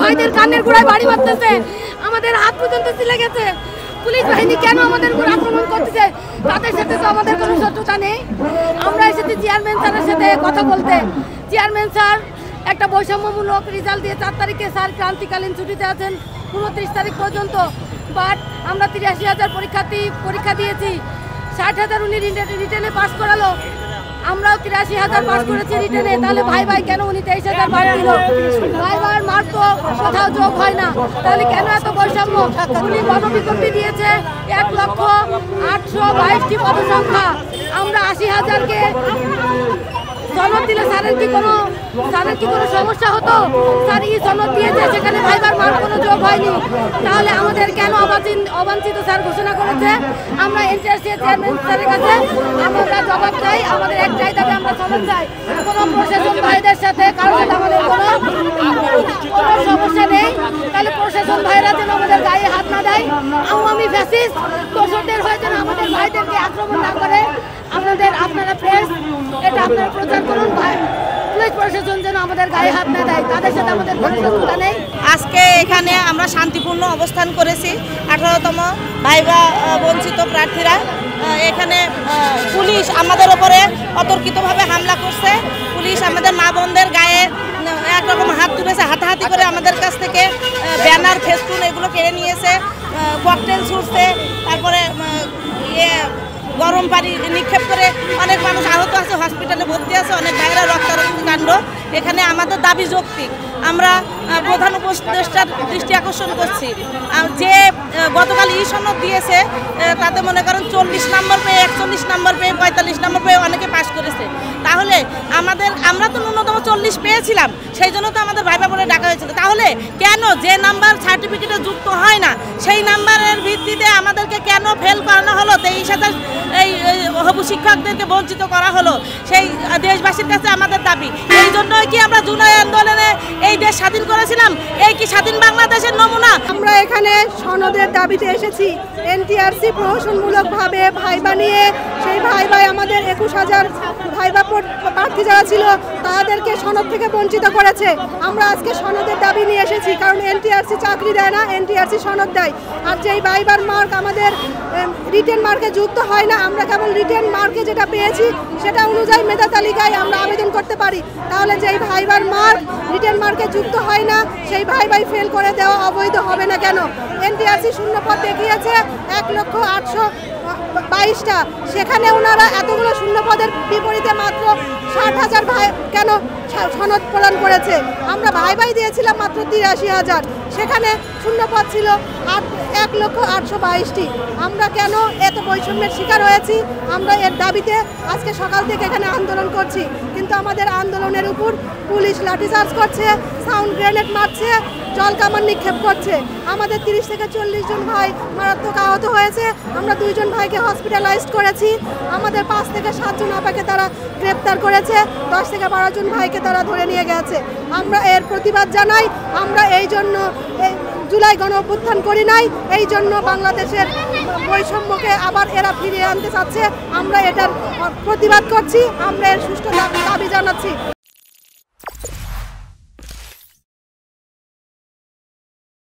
ভাইদের কানের গোড়ায় বাড়ি মারতেছে, আমাদের হাত পর্যন্ত ছিলে গেছে। পুলিশ বাহিনী কেন আমাদের উপর আক্রমণ করতেছে? তাদের সাথে তো আমাদের কোনো শত্রুতা নেই। আমরা এসেছি চেয়ারম্যান স্যারের সাথে কথা বলতে। চেয়ারম্যান স্যার একটা বৈষম্যমূলক রেজাল্ট দিয়ে 4 তারিখে স্যার ক্রান্তিকালীন ছুটিতে আছেন 29 তারিখ পর্যন্ত। বাট আমরা 83,000 পরীক্ষা দিয়েছি, 60,000 উনি রিটেনে পাস করালো, আমরাও 83,000 পাস করেছি রিটেনে। তাহলে ভাই কেন উনি 23,000 বাদ দিল? ভাই মার্ক তো কোথাও যোগ হয় না, তাহলে কেন এত বৈষম্য? উনি গণবিজ্ঞপ্তি দিয়েছে 1,08,22টি পদসংখ্যা। আমরা 80,000-কে সনদ দিলে স্যারের কি কোনো সমস্যা হতো? স্যার সনদ দিয়েছে, সেখানে ভাইবার মার্ক কোনো যোগ হয়নি, তাহলে আমাদের কেন অবাঞ্ছিত স্যার ঘোষণা করেছে? আমরা এনটিআরসি চেয়ারম্যান স্যারের কাছে আমরা জবাব চাই। আমাদের একটাই দাবি, আমরা সনদ চাই। কোনো প্রশাসন ভাইদের সাথে কারোর সাথে আমাদের কোনো সমস্যা নেই, তাহলে প্রশাসন ভাইরা যেন আমাদের গায়ে হাত না দেয়। আওয়ামী ফ্যাসিস্ট দোষরদের হয়ে যেন আমাদের ভাইদেরকে আক্রমণ না করে। আপনারা প্রেস এটা আপনারা প্রচার করুন, পুলিশ প্রশাসন যেন আমাদের গায়ে হাত না দেয়, তাদের সাথে আমাদের কোনো শত্রুতা নেই। আজকে এখানে আমরা শান্তিপূর্ণ অবস্থান করেছি। 18তম ভাইবা বঞ্চিত প্রার্থীরা এখানে পুলিশ আমাদের ওপরে অতর্কিতভাবে হামলা করছে। পুলিশ আমাদের মা বোনদের গায়ে একরকম হাত তুলেছে, হাতাহাতি করে আমাদের কাছ থেকে ব্যানার ফেস্টুন এগুলো কেড়ে নিয়েছে, ককটেল ছুটছে, তারপরে গরম পানি নিক্ষেপ করে অনেক মানুষ আহত আছে, হসপিটালে ভর্তি আছে, অনেক ভাইরা রক্তারক্তি কাণ্ড। এখানে আমাদের দাবি যৌক্তিক। আমরা প্রধান উপদেষ্টার দৃষ্টি আকর্ষণ করছি, যে গতকাল সনদ দিয়েছে তাতে মনে করেন 40 নম্বর পেয়ে 41 নম্বর পেয়ে 45 নম্বর পেয়ে অনেকে পাশ করেছে। তাহলে আমরা তো ন্যূনতম 40 পেয়েছিলাম, সেই জন্য তো আমাদের ভাইবা বলে ডাকা হয়েছিল। তাহলে কেন যে নাম্বার সার্টিফিকেটে যুক্ত হয় না সেই নাম্বারের ভিত্তিতে আমাদেরকে কেন ফেল করানো হলো? 23,000 এই হবু শিক্ষকদেরকে বঞ্চিত করা হলো। সেই দেশবাসীর কাছে আমাদের দাবি, এই জন্যই কি আমরা জুলাই আন্দোলনে এই দেশ স্বাধীন করেছিলাম? এই কি স্বাধীন বাংলাদেশের নমুনা? আমরা এখানে সনদের দাবিতে এসেছি। এনটিআরসি প্রহসনমূলকভাবে ভাইবা নিয়ে সেই ভাইবায় আমাদের 21,000 ভাইবা প্রার্থী যারা ছিল তাদেরকে সনদ থেকে বঞ্চিত করেছে। আমরা আজকে সনদের দাবি নিয়ে এসেছি, কারণ এনটিআরসি চাকরি দেয় না, এনটিআরসি সনদ দেয়। আর যেই ভাইবার মার্ক আমাদের রিটেন মার্কে যুক্ত হয় না, আমরা কেবল রিটেন মার্কে যেটা পেয়েছি সেটা অনুযায়ী মেধা তালিকায় আমরা আবেদন করতে পারি। তাহলে যেই ভাইবার মার্ক রিটেন মার্কে যুক্ত হয় না সেই ভাইবাই ফেল করে দেওয়া অবৈধ হবে না কেন? এনটিআরসি শূন্যপদ দেখিয়েছে 1,08,22টা, সেখানে ওনারা এতগুলো শূন্যপদের বিপরীতে মাত্র 60,000 ভাই কেন সনদ প্রদান করেছে? আমরা ভাইবাই দিয়েছিলাম মাত্র 83,000, সেখানে শূন্যপদ ছিল 1,08,22টি। আমরা কেন এত বৈষম্যের শিকার হয়েছি? আমরা এর দাবিতে আজকে সকাল থেকে এখানে আন্দোলন করছি, কিন্তু আমাদের আন্দোলনের উপর পুলিশ লাঠিচার্জ করছে, সাউন্ড গ্রেনেড মারছে, জল কামান নিক্ষেপ করছে। আমাদের 30 থেকে 40 জন ভাই মারাত্মক আহত হয়েছে। আমরা 2 জন ভাইকে হসপিটালাইজড করেছি। আমাদের 5 থেকে 7 জন আপাকে তারা গ্রেপ্তার করেছে, 10 থেকে 12 জন ভাইকে তারা ধরে নিয়ে গেছে। আমরা এর প্রতিবাদ জানাই। আমরা এই জন্য জুলাই গণ অভ্যুত্থান করি নাই, এই জন্য বাংলাদেশের বৈষম্যকে আবার এরা ফিরিয়ে আনতে চাচ্ছে। আমরা এটার প্রতিবাদ করছি, আমরা এর সুষ্ঠু দাবি জানাচ্ছি।